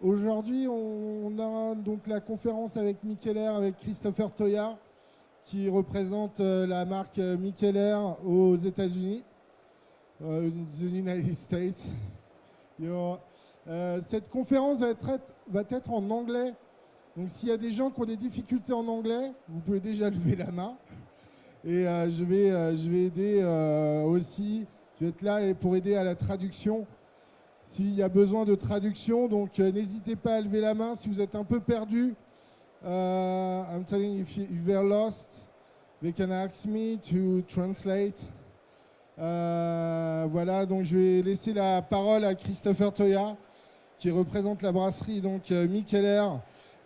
Aujourd'hui, on a donc la conférence avec Mikkeller, avec Christopher Toia, qui représente la marque Mikkeller aux États-Unis, the United States. Cette conférence va être en anglais. Donc s'il y a des gens qui ont des difficultés en anglais, vous pouvez déjà lever la main. Et je vais aider aussi, je vais être là pour aider à la traduction s'il y a besoin de traduction. Donc n'hésitez pas à lever la main si vous êtes un peu perdu. I'm telling you, if you're lost, they can ask me to translate. Voilà, donc je vais laisser la parole à Christopher Toia, qui représente la brasserie donc Mikkeller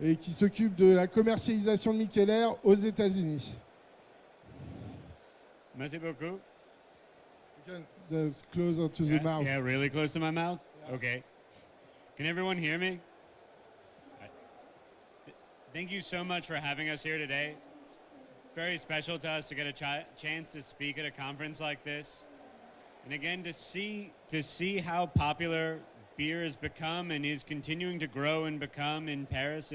et qui s'occupe de la commercialisation de Mikkeller aux États-Unis. Merci beaucoup. You can just closer to the mouth. Yeah, really close to my mouth? Yeah. Okay. Can everyone hear me? Thank you so much for having us here today. It's very special to us to get a chance to speak at a conference like this. And again, to see how popular beer has become and is continuing to grow and become in Paris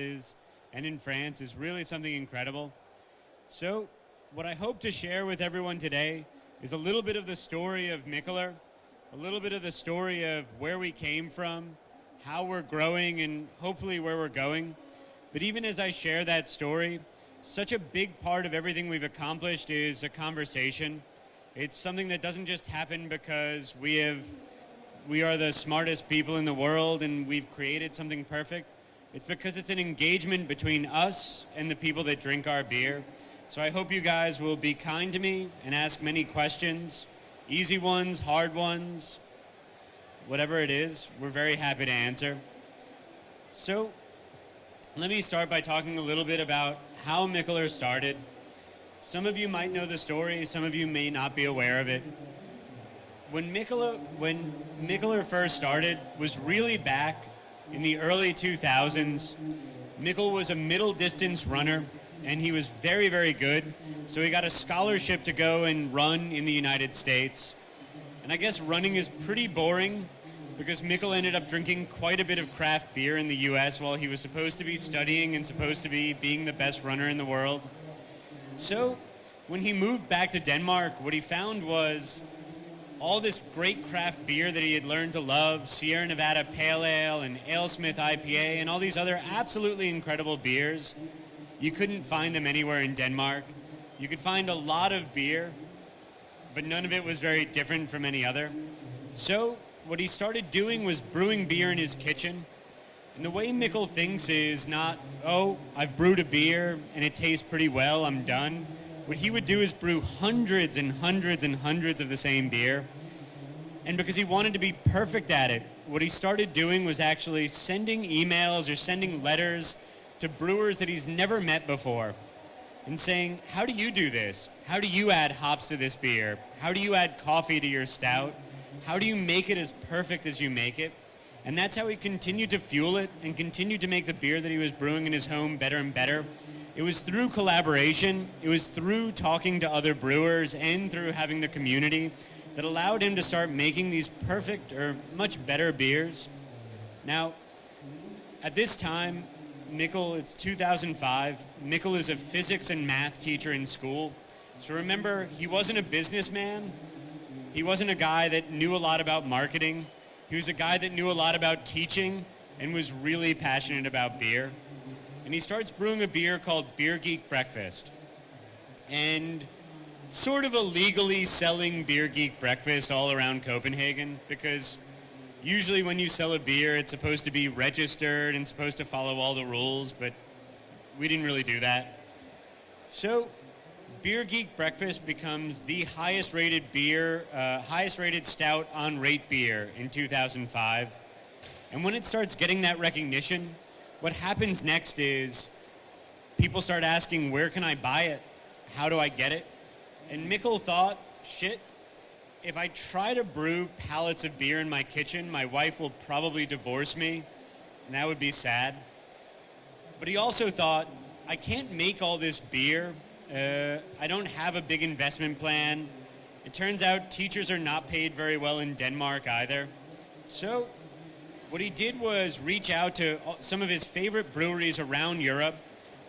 and in France is really something incredible. So what I hope to share with everyone today is a little bit of the story of Mikkeller, a little bit of the story of where we came from, how we're growing, and hopefully where we're going. But even as I share that story, such a big part of everything we've accomplished is a conversation. It's something that doesn't just happen because we are the smartest people in the world and we've created something perfect. It's because it's an engagement between us and the people that drink our beer. So I hope you guys will be kind to me and ask many questions, easy ones, hard ones, whatever it is, we're very happy to answer. So let me start by talking a little bit about how Mikkeller started. Some of you might know the story, some of you may not be aware of it. When Mikkeller first started was really back in the early 2000s. Mikkel was a middle distance runner and he was very, very good. So he got a scholarship to go and run in the United States. And I guess running is pretty boring because Mikkel ended up drinking quite a bit of craft beer in the US while he was supposed to be studying and supposed to be being the best runner in the world. So when he moved back to Denmark, what he found was all this great craft beer that he had learned to love, Sierra Nevada Pale Ale and AleSmith IPA and all these other absolutely incredible beers. You couldn't find them anywhere in Denmark. You could find a lot of beer, but none of it was very different from any other. So what he started doing was brewing beer in his kitchen. And the way Mikkel thinks is not, oh, I've brewed a beer and it tastes pretty well, I'm done. What he would do is brew hundreds and hundreds and hundreds of the same beer. And because he wanted to be perfect at it, what he started doing was actually sending emails or sending letters to brewers that he's never met before and saying, how do you do this? How do you add hops to this beer? How do you add coffee to your stout? How do you make it as perfect as you make it? And that's how he continued to fuel it and continued to make the beer that he was brewing in his home better and better. It was through collaboration, it was through talking to other brewers and through having the community that allowed him to start making these perfect or much better beers. Now, at this time, Mikkel, it's 2005, Mikkel is a physics and math teacher in school. So remember, he wasn't a businessman. He wasn't a guy that knew a lot about marketing. He was a guy that knew a lot about teaching and was really passionate about beer. And he starts brewing a beer called Beer Geek Breakfast. And sort of illegally selling Beer Geek Breakfast all around Copenhagen, because usually when you sell a beer, it's supposed to be registered and supposed to follow all the rules, but we didn't really do that. So Beer Geek Breakfast becomes the highest rated beer, highest rated stout on Rate Beer in 2005. And when it starts getting that recognition, what happens next is people start asking, where can I buy it? How do I get it? And Mikkel thought, shit, if I try to brew pallets of beer in my kitchen, my wife will probably divorce me, and that would be sad. But he also thought, I can't make all this beer. I don't have a big investment plan. It turns out teachers are not paid very well in Denmark either. So what he did was reach out to some of his favorite breweries around Europe,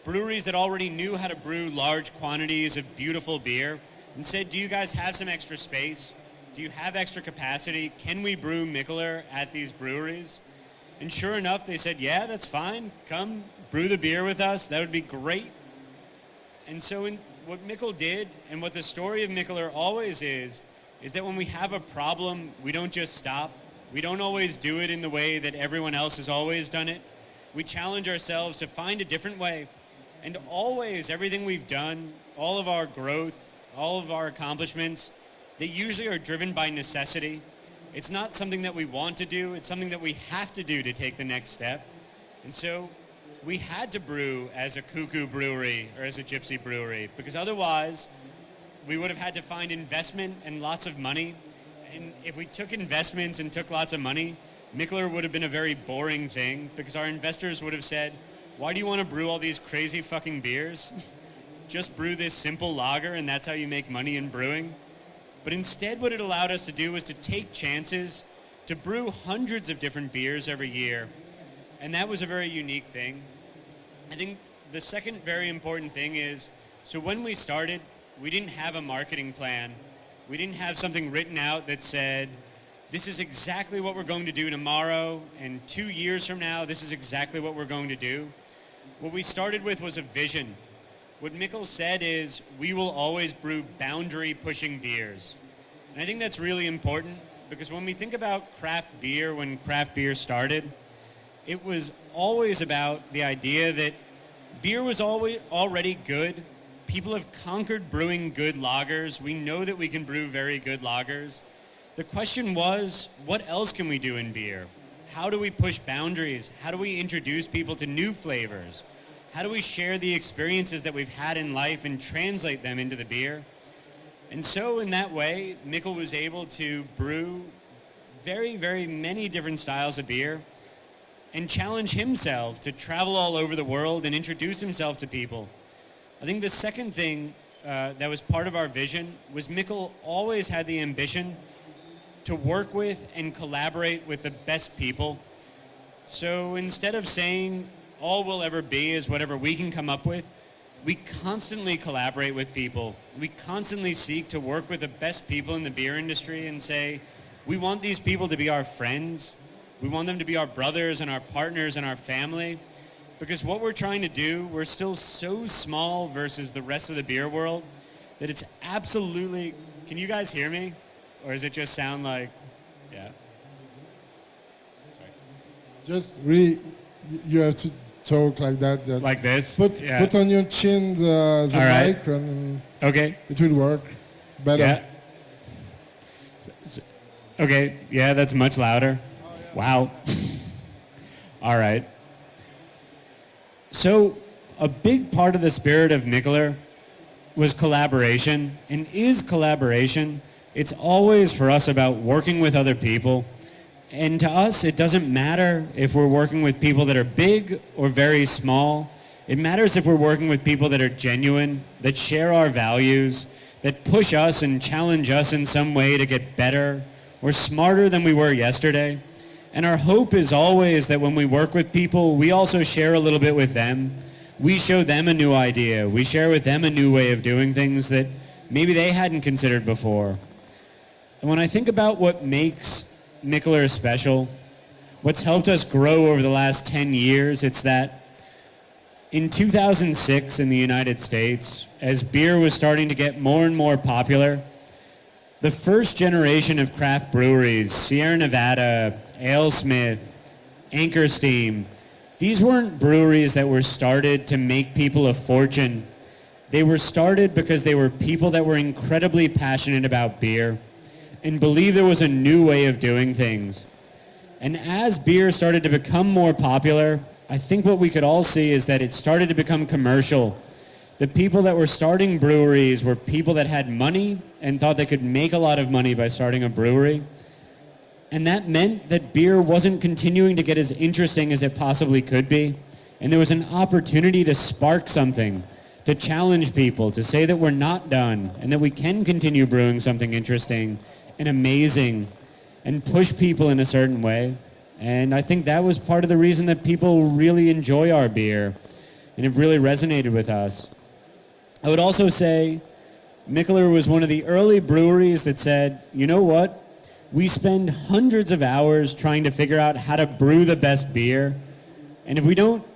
breweries that already knew how to brew large quantities of beautiful beer, and said, do you guys have some extra space? Do you have extra capacity? Can we brew Mikkeller at these breweries? And sure enough, they said, yeah, that's fine. Come brew the beer with us. That would be great. And so what Mikkel did, and what the story of Mikkeller always is that when we have a problem, we don't just stop. We don't always do it in the way that everyone else has always done it. We challenge ourselves to find a different way. And always, everything we've done, all of our growth, all of our accomplishments, they usually are driven by necessity. It's not something that we want to do, it's something that we have to do to take the next step. And so we had to brew as a cuckoo brewery or as a gypsy brewery, because otherwise we would have had to find investment and lots of money. And if we took investments and took lots of money, Mikkeller would have been a very boring thing, because our investors would have said, why do you want to brew all these crazy fucking beers? Just brew this simple lager and that's how you make money in brewing. But instead what it allowed us to do was to take chances, to brew hundreds of different beers every year. And that was a very unique thing. I think the second very important thing is, so when we started, we didn't have a marketing plan. We didn't have something written out that said, this is exactly what we're going to do tomorrow, and 2 years from now, this is exactly what we're going to do. What we started with was a vision. What Mikkel said is, we will always brew boundary-pushing beers. And I think that's really important, because when we think about craft beer, when craft beer started, it was always about the idea that beer was already good. People have conquered brewing good lagers. We know that we can brew very good lagers. The question was, what else can we do in beer? How do we push boundaries? How do we introduce people to new flavors? How do we share the experiences that we've had in life and translate them into the beer? And so in that way, Mikkel was able to brew very, very many different styles of beer and challenge himself to travel all over the world and introduce himself to people. I think the second thing that was part of our vision was Mikkel always had the ambition to work with and collaborate with the best people. So instead of saying all we'll ever be is whatever we can come up with, we constantly collaborate with people. We constantly seek to work with the best people in the beer industry and say, we want these people to be our friends. We want them to be our brothers and our partners and our family. Because what we're trying to do, we're still so small versus the rest of the beer world that it's absolutely, can you guys hear me? Or does it just sound like, yeah? Sorry. Just really, you have to talk like that. Like this? Put on your chin the right. mic and okay. It will work better. Yeah. Okay, yeah, that's much louder. Oh, yeah. Wow. All right. So a big part of the spirit of Mikkeller was collaboration, and is collaboration. It's always for us about working with other people. And to us, it doesn't matter if we're working with people that are big or very small. It matters if we're working with people that are genuine, that share our values, that push us and challenge us in some way to get better or smarter than we were yesterday. And our hope is always that when we work with people, we also share a little bit with them. We show them a new idea. We share with them a new way of doing things that maybe they hadn't considered before. And when I think about what makes Mikkeller special, what's helped us grow over the last 10 years, it's that in 2006 in the United States, as beer was starting to get more and more popular, the first generation of craft breweries, Sierra Nevada, AleSmith, Anchor Steam, these weren't breweries that were started to make people a fortune. They were started because they were people that were incredibly passionate about beer and believed there was a new way of doing things. And as beer started to become more popular, I think what we could all see is that it started to become commercial. The people that were starting breweries were people that had money and thought they could make a lot of money by starting a brewery. And that meant that beer wasn't continuing to get as interesting as it possibly could be. And there was an opportunity to spark something, to challenge people, to say that we're not done and that we can continue brewing something interesting and amazing and push people in a certain way. And I think that was part of the reason that people really enjoy our beer, and it really resonated with us. I would also say Mikkeller was one of the early breweries that said, you know what? We spend hundreds of hours trying to figure out how to brew the best beer. And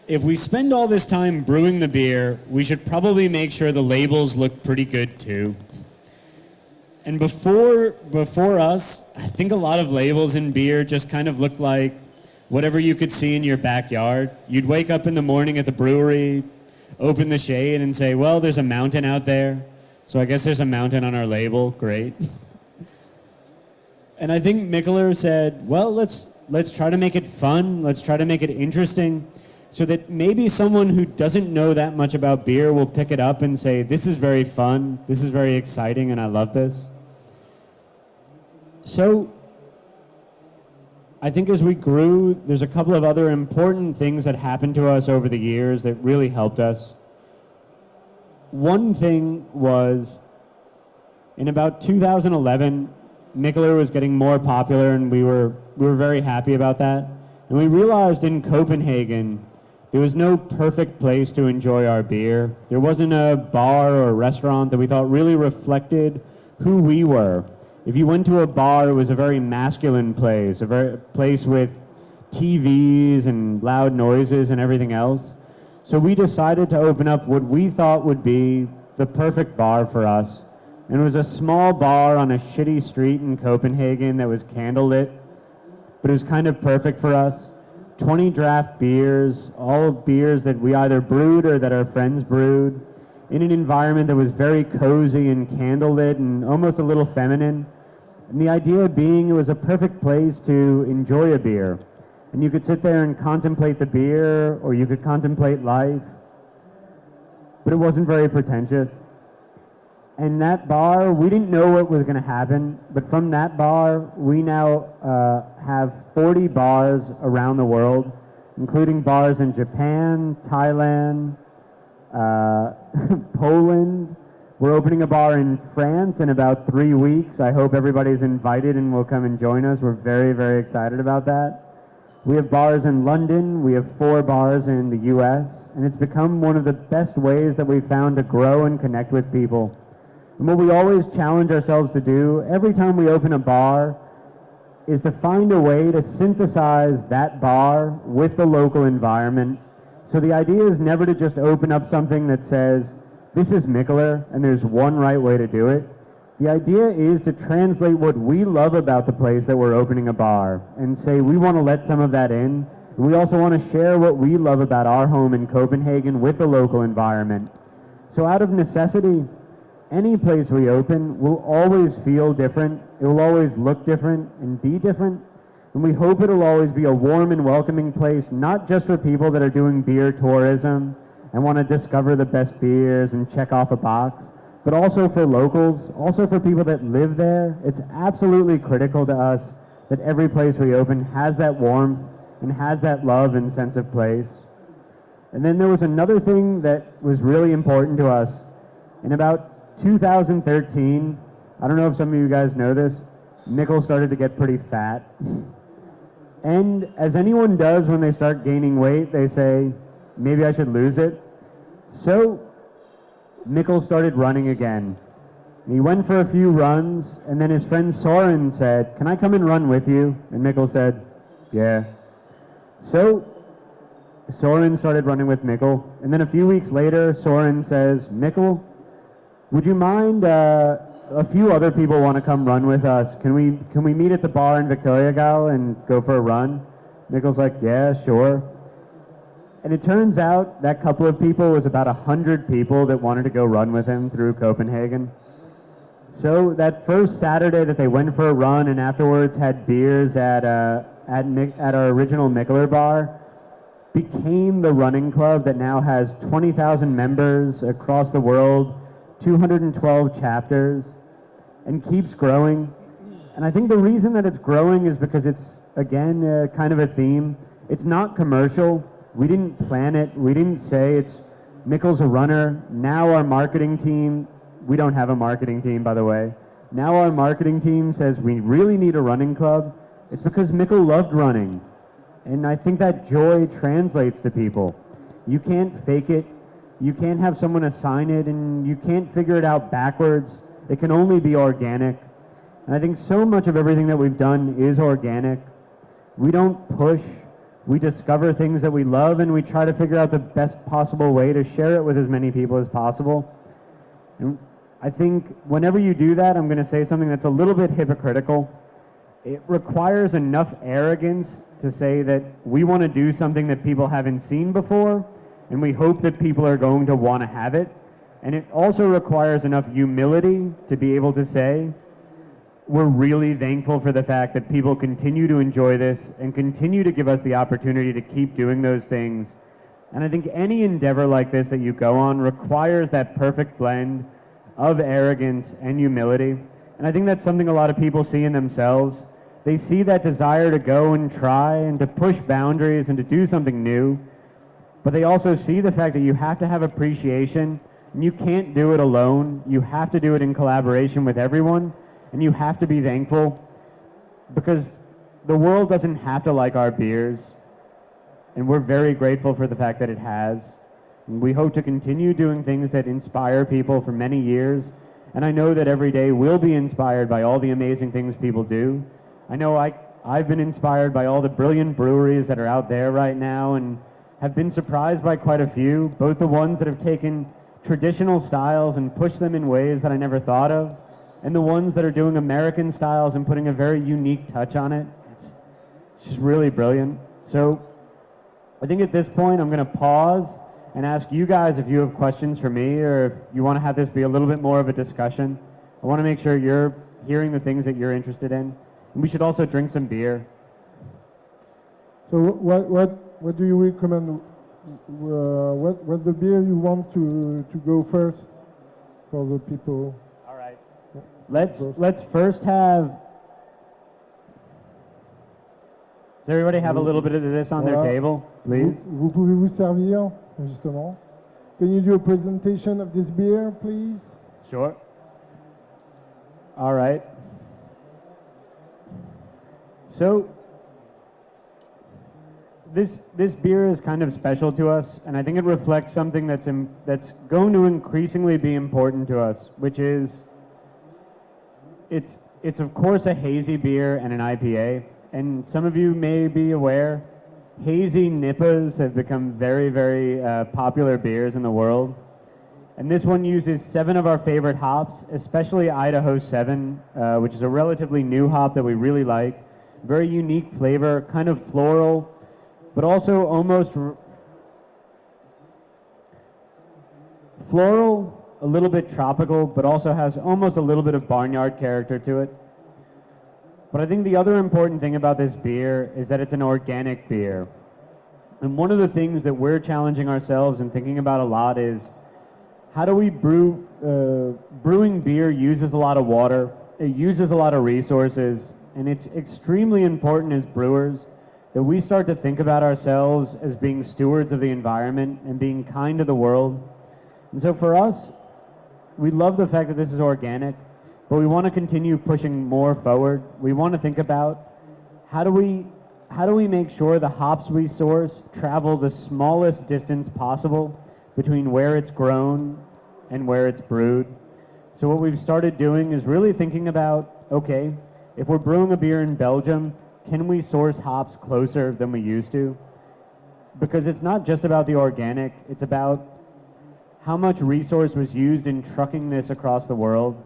if we spend all this time brewing the beer, we should probably make sure the labels look pretty good too. And before us, I think a lot of labels in beer just kind of looked like whatever you could see in your backyard. You'd wake up in the morning at the brewery, open the shade and say, well, there's a mountain out there, so I guess there's a mountain on our label, great. And I think Mikkeller said, well, let's try to make it fun, let's try to make it interesting, so that maybe someone who doesn't know that much about beer will pick it up and say, this is very fun, this is very exciting, and I love this. So I think as we grew, there's a couple of other important things that happened to us over the years that really helped us. One thing was, in about 2011, Mikkeller was getting more popular, and we were very happy about that. And we realized in Copenhagen, there was no perfect place to enjoy our beer. There wasn't a bar or a restaurant that we thought really reflected who we were. If you went to a bar, it was a very masculine place, a place with TVs and loud noises and everything else. So we decided to open up what we thought would be the perfect bar for us. And it was a small bar on a shitty street in Copenhagen that was candlelit, but it was kind of perfect for us. 20 draft beers, all beers that we either brewed or that our friends brewed, in an environment that was very cozy and candlelit and almost a little feminine. And the idea being it was a perfect place to enjoy a beer. And you could sit there and contemplate the beer, or you could contemplate life, but it wasn't very pretentious. And that bar, we didn't know what was going to happen, but from that bar, we now have 40 bars around the world, including bars in Japan, Thailand, Poland. We're opening a bar in France in about 3 weeks. I hope everybody's invited and will come and join us. We're very, very excited about that. We have bars in London. We have 4 bars in the US, and it's become one of the best ways that we've found to grow and connect with people. And what we always challenge ourselves to do every time we open a bar is to find a way to synthesize that bar with the local environment. So the idea is never to just open up something that says, this is Mikkeller and there's one right way to do it. The idea is to translate what we love about the place that we're opening a bar and say we want to let some of that in. And we also want to share what we love about our home in Copenhagen with the local environment. So out of necessity, any place we open will always feel different, it will always look different and be different, and we hope it'll always be a warm and welcoming place, not just for people that are doing beer tourism and want to discover the best beers and check off a box, but also for locals, also for people that live there. It's absolutely critical to us that every place we open has that warmth and has that love and sense of place. And then there was another thing that was really important to us. In about 2013, I don't know if some of you guys know this, Mikkel started to get pretty fat. And as anyone does when they start gaining weight, they say, maybe I should lose it. So Mikkel started running again. He went for a few runs, and then his friend Soren said, can I come and run with you? And Mikkel said, yeah. So Soren started running with Mikkel, and then a few weeks later, Soren says, Mikkel, would you mind, a few other people want to come run with us. Can we meet at the bar in Victoria Gal and go for a run? Mikkel's like, yeah, sure. And it turns out that couple of people was about 100 people that wanted to go run with him through Copenhagen. So that first Saturday that they went for a run and afterwards had beers at our original Mikkeller bar became the running club that now has 20,000 members across the world, 212 chapters, and keeps growing. And I think the reason that it's growing is because it's, again, kind of a theme. It's not commercial. We didn't plan it. We didn't say it's Mikkel's a runner. Now our marketing team, we don't have a marketing team, by the way. Now our marketing team says we really need a running club. It's because Mikkel loved running. And I think that joy translates to people. You can't fake it. You can't have someone assign it, and you can't figure it out backwards. It can only be organic. And I think so much of everything that we've done is organic. We don't push. We discover things that we love, and we try to figure out the best possible way to share it with as many people as possible. And I think whenever you do that, I'm going to say something that's a little bit hypocritical. It requires enough arrogance to say that we want to do something that people haven't seen before, and we hope that people are going to want to have it. And it also requires enough humility to be able to say, we're really thankful for the fact that people continue to enjoy this and continue to give us the opportunity to keep doing those things. And I think any endeavor like this that you go on requires that perfect blend of arrogance and humility. And I think that's something a lot of people see in themselves. They see that desire to go and try and to push boundaries and to do something new. But they also see the fact that you have to have appreciation, and you can't do it alone. You have to do it in collaboration with everyone, and you have to be thankful, because the world doesn't have to like our beers, and we're very grateful for the fact that it has. And we hope to continue doing things that inspire people for many years, and I know that every day we'll be inspired by all the amazing things people do. I know I've been inspired by all the brilliant breweries that are out there right now, and have been surprised by quite a few, both the ones that have taken traditional styles and pushed them in ways that I never thought of, and the ones that are doing American styles and putting a very unique touch on it. It's just really brilliant. So I think at this point I'm going to pause and ask you guys if you have questions for me, or if you want to have this be a little bit more of a discussion. I want to make sure you're hearing the things that you're interested in. And we should also drink some beer. So what do you recommend? What the beer you want to go first for the people? All right. Let's first have. Does everybody have a little bit of this on their table, please? Vous pouvez vous servir, justement. Can you do a presentation of this beer, please? Sure. All right. So this beer is kind of special to us, and I think it reflects something that's going to increasingly be important to us, which is it's of course a hazy beer and an IPA, and some of you may be aware, hazy NIPAs have become very, very popular beers in the world. And this one uses 7 of our favorite hops, especially Idaho 7, which is a relatively new hop that we really like. Very unique flavor, kind of floral, but also almost floral, a little bit tropical, but also has almost a little bit of barnyard character to it. But I think the other important thing about this beer is that it's an organic beer. And one of the things that we're challenging ourselves and thinking about a lot is, how do we brew? Brewing beer uses a lot of water, it uses a lot of resources, and it's extremely important as brewers that we start to think about ourselves as being stewards of the environment and being kind to the world. And so for us, we love the fact that this is organic, but we want to continue pushing more forward. We want to think about how do we make sure the hops we source travel the smallest distance possible between where it's grown and where it's brewed. So what we've started doing is really thinking about, okay, if we're brewing a beer in Belgium, can we source hops closer than we used to? Because it's not just about the organic, it's about how much resource was used in trucking this across the world.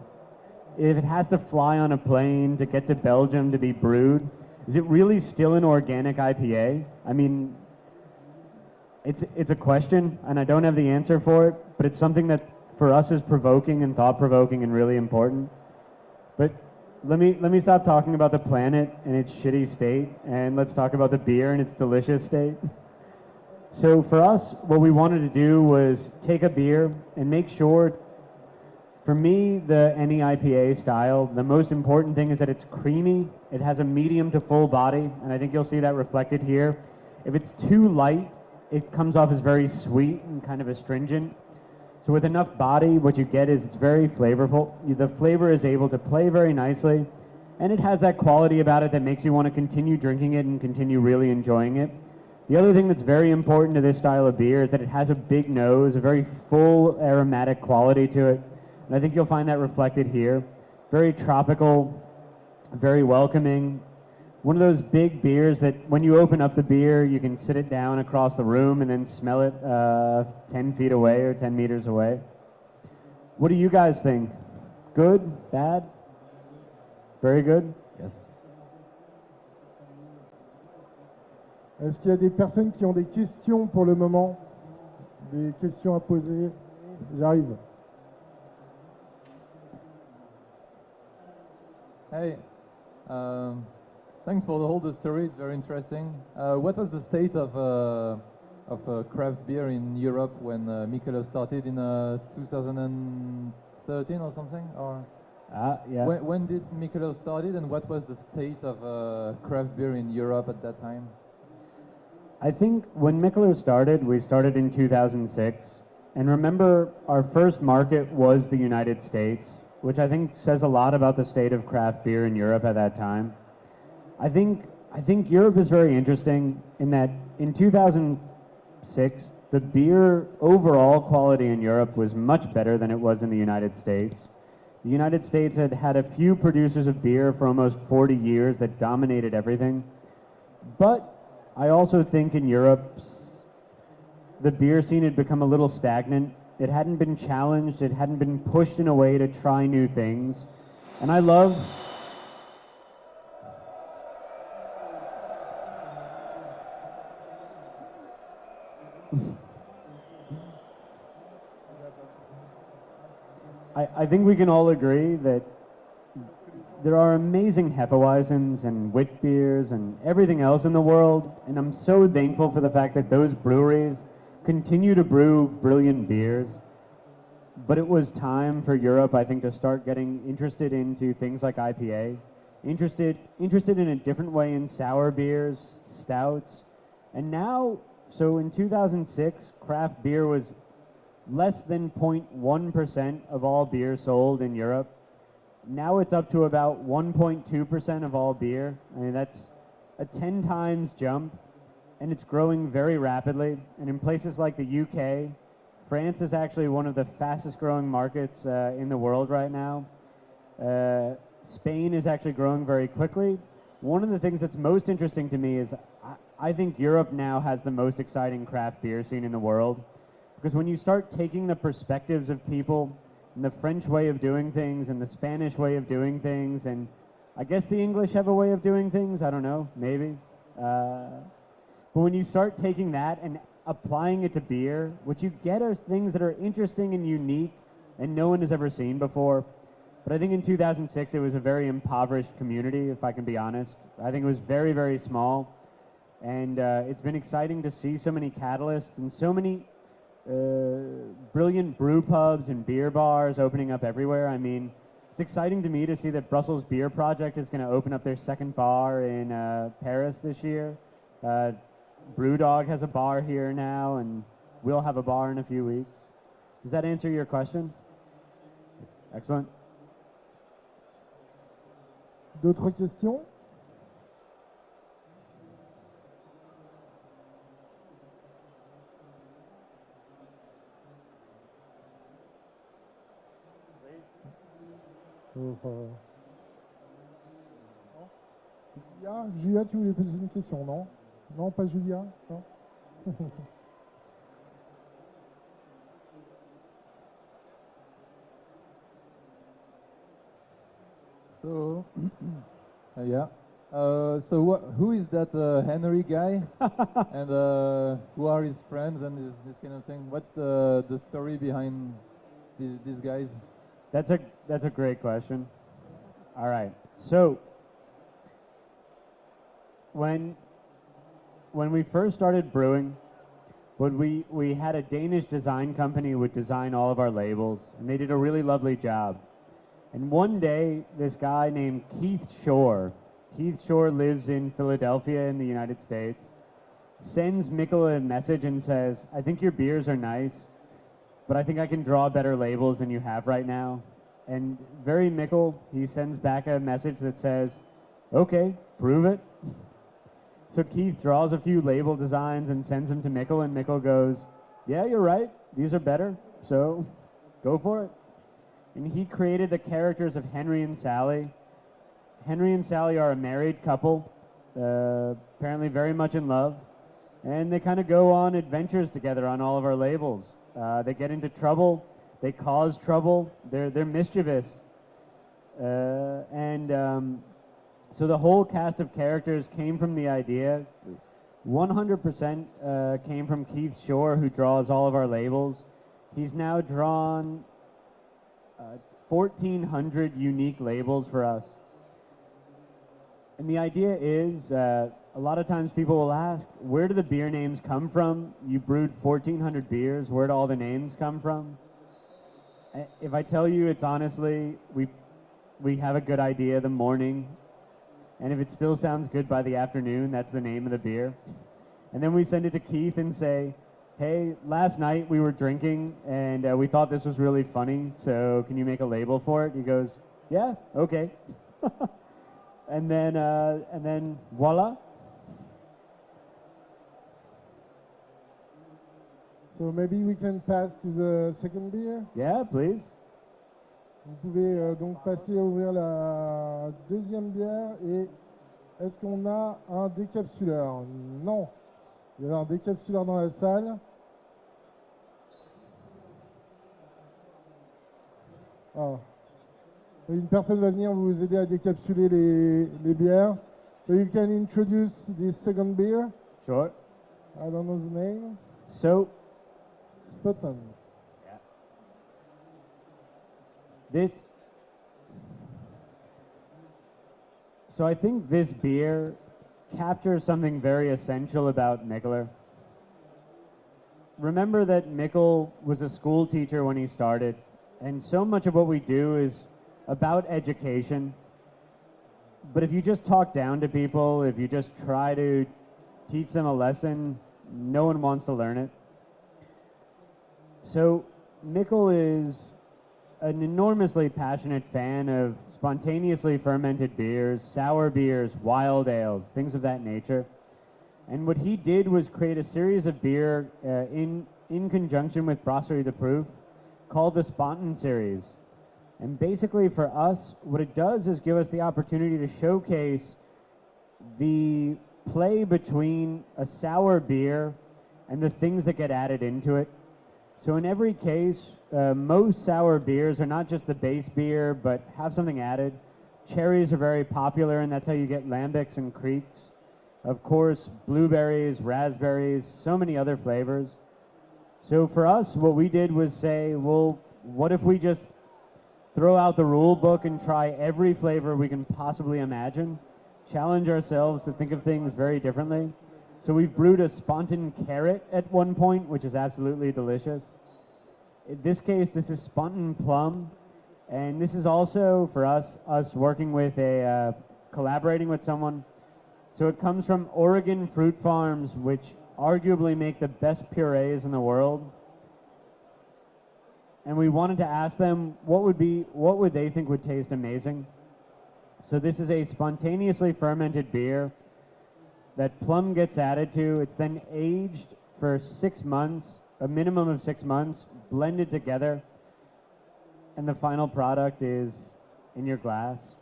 If it has to fly on a plane to get to Belgium to be brewed, is it really still an organic IPA? I mean, it's a question, and I don't have the answer for it, but it's something that for us is provoking and thought-provoking and really important. But let me stop talking about the planet and its shitty state, and let's talk about the beer and its delicious state. So for us, what we wanted to do was take a beer and make sure, for me, the any IPA style, the most important thing is that it's creamy, it has a medium to full body, and I think you'll see that reflected here. If it's too light, it comes off as very sweet and kind of astringent. So with enough body, what you get is it's very flavorful. The flavor is able to play very nicely, and it has that quality about it that makes you want to continue drinking it and continue really enjoying it. The other thing that's very important to this style of beer is that it has a big nose, a very full aromatic quality to it, and I think you'll find that reflected here. Very tropical, very welcoming. One of those big beers that when you open up the beer, you can sit it down across the room and then smell it 10 feet away or 10 meters away. What do you guys think? Good? Bad? Very good? Yes. Est-ce qu'il y a des personnes qui ont des questions pour le moment? Des questions à poser? J'arrive. Hey, thanks for the whole story. It's very interesting. What was the state of craft beer in Europe when Mikkeller started in 2013 or something? Or Yeah. when did Mikkeller started, and what was the state of craft beer in Europe at that time? I think when Mikkeller started, we started in 2006. And remember, our first market was the United States, which I think says a lot about the state of craft beer in Europe at that time. I think Europe is very interesting in that in 2006, the beer overall quality in Europe was much better than it was in the United States. The United States had had a few producers of beer for almost 40 years that dominated everything. But I also think in Europe, the beer scene had become a little stagnant. It hadn't been challenged. It hadn't been pushed in a way to try new things. And I love... I think we can all agree that there are amazing Hefeweizens and wit beers and everything else in the world, and I'm so thankful for the fact that those breweries continue to brew brilliant beers. But it was time for Europe, I think, to start getting interested into things like IPA, interested in a different way in sour beers, stouts, and now, so in 2006, craft beer was less than 0.1% of all beer sold in Europe. Now it's up to about 1.2% of all beer. I mean, that's a 10 times jump, and it's growing very rapidly. And in places like the UK, France is actually one of the fastest growing markets in the world right now. Spain is actually growing very quickly. One of the things that's most interesting to me is I think Europe now has the most exciting craft beer scene in the world. Because when you start taking the perspectives of people, and the French way of doing things, and the Spanish way of doing things, and I guess the English have a way of doing things, I don't know, maybe. But when you start taking that and applying it to beer, what you get are things that are interesting and unique and no one has ever seen before. But I think in 2006 it was a very impoverished community, if I can be honest. I think it was very, very small. And it's been exciting to see so many catalysts and so many brilliant brew pubs and beer bars opening up everywhere. I mean, it's exciting to me to see that Brussels Beer Project is going to open up their second bar in Paris this year. Brewdog has a bar here now, and we'll have a bar in a few weeks. Does that answer your question? Excellent. D'autres questions? Julia, tu voulais poser une question, non? Non, pas Julia? Non. So, yeah. So who is that Henry guy? And who are his friends and this kind of thing? What's the story behind these guys? That's a great question. All right. So when we first started brewing, we had a Danish design company who would design all of our labels, and they did a really lovely job. And one day, this guy named Keith Shore lives in Philadelphia in the United States, sends Mikkel a message and says, "I think your beers are nice, but I think I can draw better labels than you have right now. And very Mikkel, he sends back a message that says, okay, prove it. So Keith draws a few label designs and sends them to Mikkel, and Mikkel goes, yeah, you're right, these are better, so go for it. And he created the characters of Henry and Sally. Henry and Sally are a married couple, apparently very much in love, and they kind of go on adventures together on all of our labels. They get into trouble, they cause trouble, they're mischievous. So the whole cast of characters came from the idea. 100% came from Keith Shore, who draws all of our labels. He's now drawn 1,400 unique labels for us. And the idea is, a lot of times people will ask, where do the beer names come from? You brewed 1,400 beers, where do all the names come from? If I tell you, it's honestly, we have a good idea the morning, and if it still sounds good by the afternoon, that's the name of the beer. And then we send it to Keith and say, hey, last night we were drinking and we thought this was really funny, so can you make a label for it? He goes, yeah, okay. and then voila. So maybe we can pass to the second beer. Yeah, please. Vous pouvez donc passer à ouvrir la deuxième bière. Et est-ce qu'on a un décapsuleur? Non. Il y avait un décapsuleur dans la salle. Ah. Une personne va venir vous aider à décapsuler les bières. So you can introduce the second beer. Sure. I don't know the name. So, Spotton. So I think this beer captures something very essential about Mikkeller. Remember that Mikkel was a school teacher when he started, and so much of what we do is about education. But if you just talk down to people, if you just try to teach them a lesson, no one wants to learn it. So Mikkel is an enormously passionate fan of spontaneously fermented beers, sour beers, wild ales, things of that nature. And what he did was create a series of beer in conjunction with Brasserie Depuis called the Spontan series. And basically for us, what it does is give us the opportunity to showcase the play between a sour beer and the things that get added into it. So in every case, most sour beers are not just the base beer, but have something added. Cherries are very popular, and that's how you get lambics and creeks. Of course, blueberries, raspberries, so many other flavors. So for us, what we did was say, well, what if we just throw out the rule book and try every flavor we can possibly imagine? Challenge ourselves to think of things very differently. So we've brewed a spontan carrot at one point, which is absolutely delicious. In this case, this is spontan plum. And this is also, for us working with collaborating with someone. So it comes from Oregon fruit farms, which arguably make the best purees in the world. And we wanted to ask them what would they think would taste amazing. So this is a spontaneously fermented beer that plum gets added to. It's then aged for 6 months, a minimum of 6 months, blended together, and the final product is in your glass.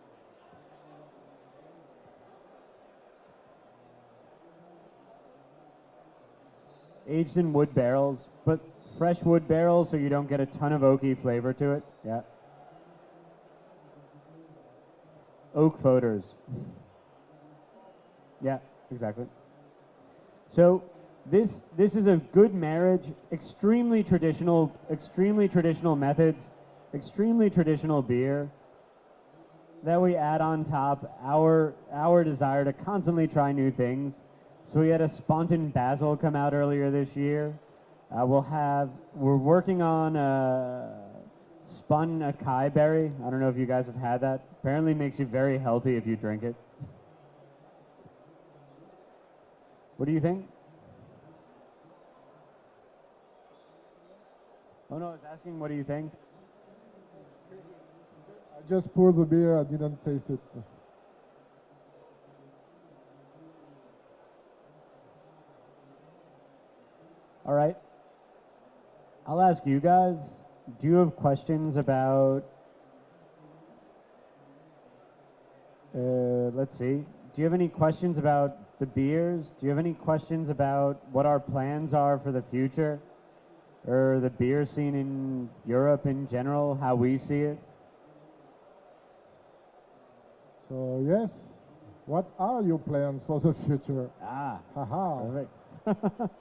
Aged in wood barrels, but fresh wood barrels so you don't get a ton of oaky flavor to it. Yeah. Oak foeders. Yeah, exactly. So this is a good marriage, extremely traditional methods, extremely traditional beer that we add on top our desire to constantly try new things. So we had a spontan basil come out earlier this year. We're working on spun acai berry. I don't know if you guys have had that. Apparently makes you very healthy if you drink it. What do you think? Oh no, I was asking what do you think? I just poured the beer, I didn't taste it. All right. I'll ask you guys, do you have questions about, let's see, do you have any questions about the beers? Do you have any questions about what our plans are for the future? Or the beer scene in Europe in general, how we see it? So yes, what are your plans for the future? Ah, Haha. perfect.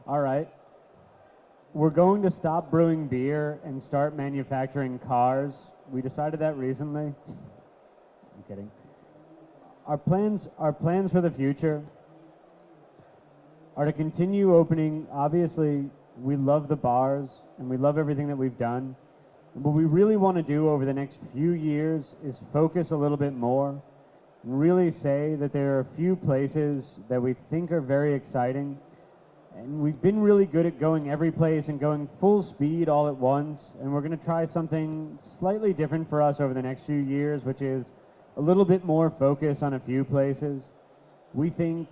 All right. We're going to stop brewing beer and start manufacturing cars. We decided that recently. I'm kidding. Our plans for the future are to continue opening. Obviously, we love the bars and we love everything that we've done. And what we really want to do over the next few years is focus a little bit more and really say that there are a few places that we think are very exciting. And we've been really good at going every place and going full speed all at once. And we're going to try something slightly different for us over the next few years, which is a little bit more focus on a few places. We think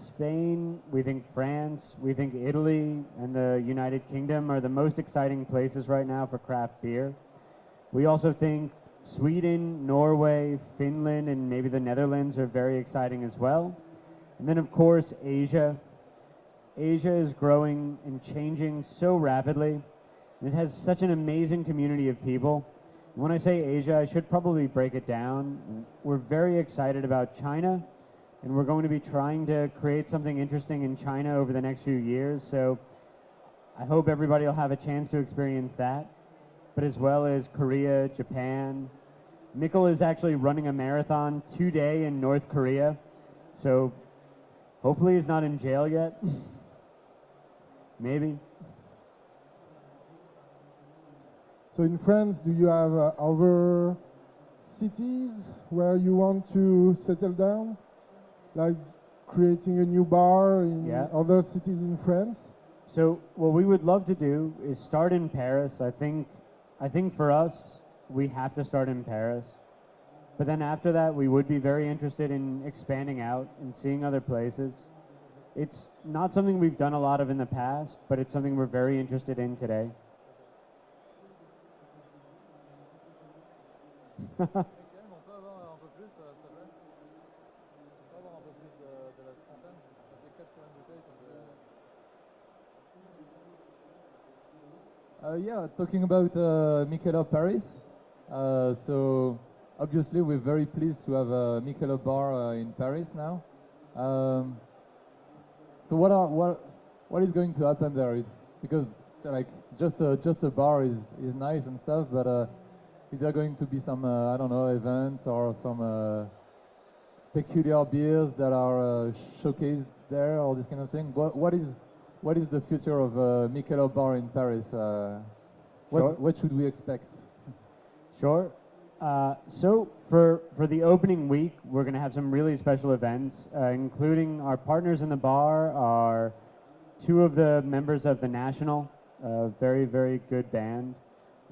Spain, we think France, we think Italy and the United Kingdom are the most exciting places right now for craft beer. We also think Sweden, Norway, Finland, and maybe the Netherlands are very exciting as well. And then of course, Asia. Asia is growing and changing so rapidly, and it has such an amazing community of people. When I say Asia, I should probably break it down. We're very excited about China, and we're going to be trying to create something interesting in China over the next few years, so I hope everybody will have a chance to experience that, but as well as Korea, Japan. Mikkel is actually running a marathon today in North Korea, so hopefully he's not in jail yet. Maybe. So in France, do you have other cities where you want to settle down? Like creating a new bar in other cities in France? So what we would love to do is start in Paris. I think for us, we have to start in Paris. But then after that, we would be very interested in expanding out and seeing other places. It's not something we've done a lot of in the past, but it's something we're very interested in today. Yeah, talking about Mikkeller Paris. So obviously we're very pleased to have a Mikkeller bar in Paris now. So what is going to happen there? It's because like just a bar is nice and stuff, but is there going to be some I don't know, events or some peculiar beers that are showcased there, or this kind of thing? What is the future of Mikkeller bar in Paris? What should we expect? Sure. So for the opening week, we're going to have some really special events, including our partners in the bar are two of the members of the National, a very, very good band.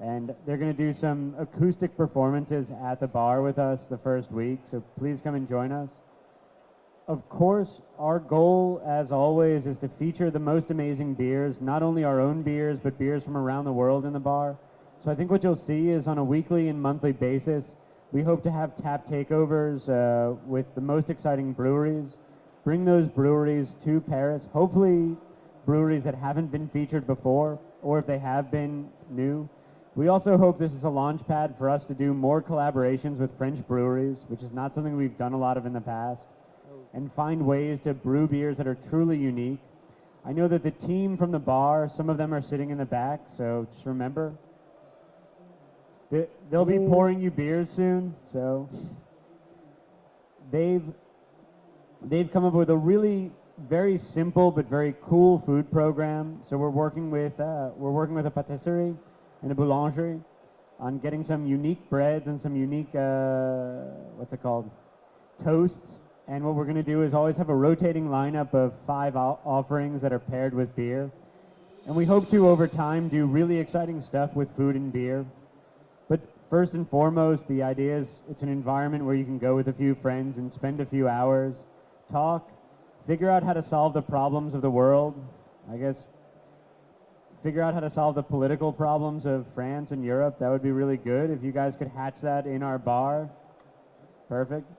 And they're going to do some acoustic performances at the bar with us the first week, so please come and join us. Of course, our goal, as always, is to feature the most amazing beers, not only our own beers, but beers from around the world in the bar. So I think what you'll see is on a weekly and monthly basis, we hope to have tap takeovers with the most exciting breweries. Bring those breweries to Paris, hopefully breweries that haven't been featured before, or if they have been, new. We also hope this is a launch pad for us to do more collaborations with French breweries, which is not something we've done a lot of in the past, and find ways to brew beers that are truly unique. I know that the team from the bar, some of them are sitting in the back, so just remember, they'll be pouring you beers soon, so they've come up with a really very simple but very cool food program. So we're working with a patisserie and a boulangerie on getting some unique breads and some unique toasts. And what we're going to do is always have a rotating lineup of 5 offerings that are paired with beer. And we hope to over time do really exciting stuff with food and beer. But first and foremost, the idea is it's an environment where you can go with a few friends and spend a few hours, talk, figure out how to solve the problems of the world, I guess, figure out how to solve the political problems of France and Europe. That would be really good if you guys could hatch that in our bar. Perfect.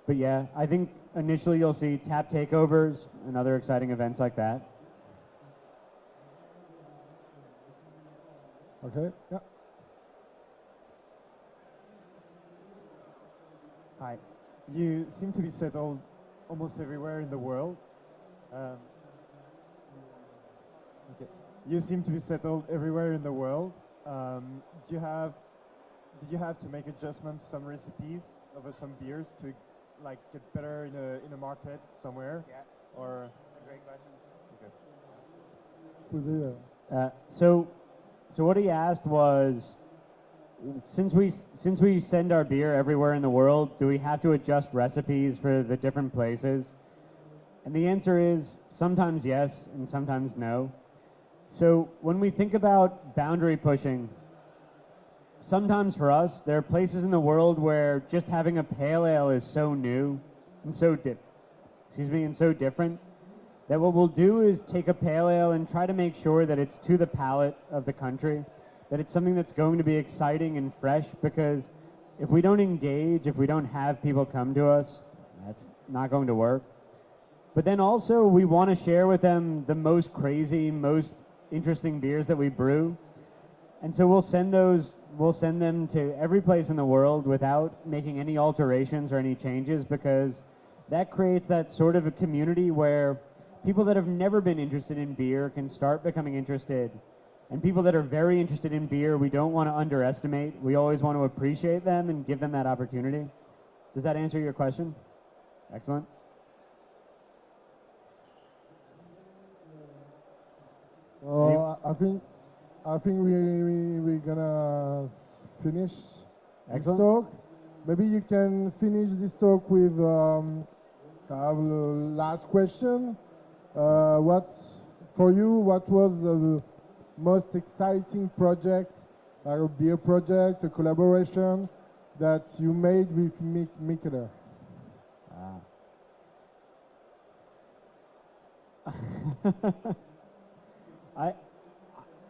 But yeah, I think initially you'll see tap takeovers and other exciting events like that. Okay, yeah. Hi. You seem to be settled almost everywhere in the world. Okay. You seem to be settled everywhere in the world. Did you have to make adjustments, some recipes of some beers to like get better in a market somewhere? Yeah. Or That's a great question. okay. So what he asked was, since we send our beer everywhere in the world, do we have to adjust recipes for the different places? And the answer is sometimes yes and sometimes no. So when we think about boundary pushing, sometimes for us, there are places in the world where just having a pale ale is so new and so different that what we'll do is take a pale ale and try to make sure that it's to the palate of the country, that it's something that's going to be exciting and fresh, because if we don't engage, if we don't have people come to us, that's not going to work. But then also we want to share with them the most crazy, most interesting beers that we brew. And so we'll send them to every place in the world without making any alterations or any changes, because that creates that sort of a community where people that have never been interested in beer can start becoming interested. And people that are very interested in beer, we don't want to underestimate. We always want to appreciate them and give them that opportunity. Does that answer your question? Excellent. I think we're gonna finish this talk. Maybe you can finish this talk with I have a last question. What was the most exciting project, like a beer project, a collaboration that you made with Mikkeller?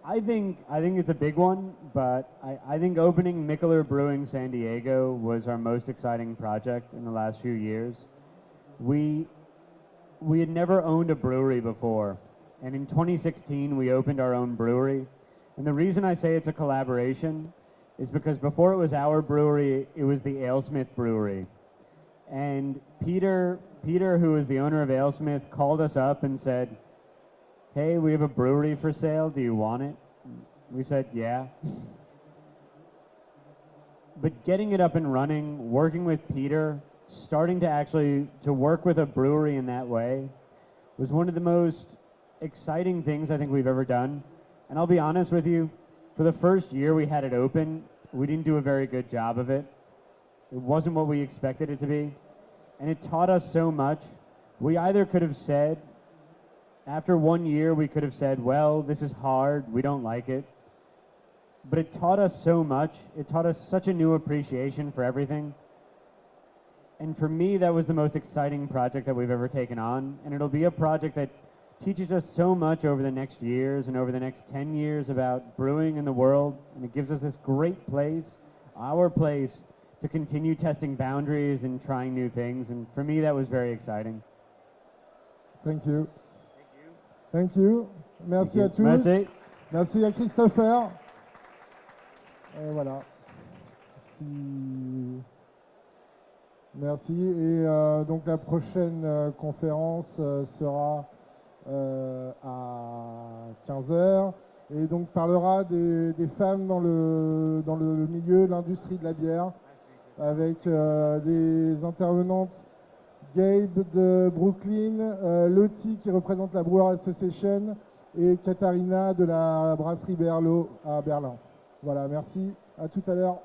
I think it's a big one, but I think opening Mikkeller Brewing San Diego was our most exciting project in the last few years. We had never owned a brewery before, and in 2016 we opened our own brewery. And the reason I say it's a collaboration is because before it was our brewery, it was the AleSmith Brewery. And Peter, who is the owner of AleSmith, called us up and said, "Hey, we have a brewery for sale, do you want it?" We said, yeah. But getting it up and running, working with Peter, starting to work with a brewery in that way was one of the most exciting things I think we've ever done. And I'll be honest with you, for the first year we had it open, we didn't do a very good job of it. It wasn't what we expected it to be. And it taught us so much. We either could have said, after 1 year, we could have said, well, this is hard, we don't like it. But it taught us so much. It taught us such a new appreciation for everything. And for me, that was the most exciting project that we've ever taken on. And it'll be a project that teaches us so much over the next years and over the next 10 years about brewing in the world. And it gives us this great place, our place, to continue testing boundaries and trying new things. And for me, that was very exciting. Thank you. Thank you. Merci à tous. Merci. Merci à Christopher. Et voilà. Merci. Et donc la prochaine conférence sera à 15h et donc parlera des femmes dans le milieu, l'industrie de la bière, avec des intervenantes. Gabe de Brooklyn, Lottie qui représente la Brewer Association et Katharina de la brasserie Berlo à Berlin. Voilà, merci, à tout à l'heure.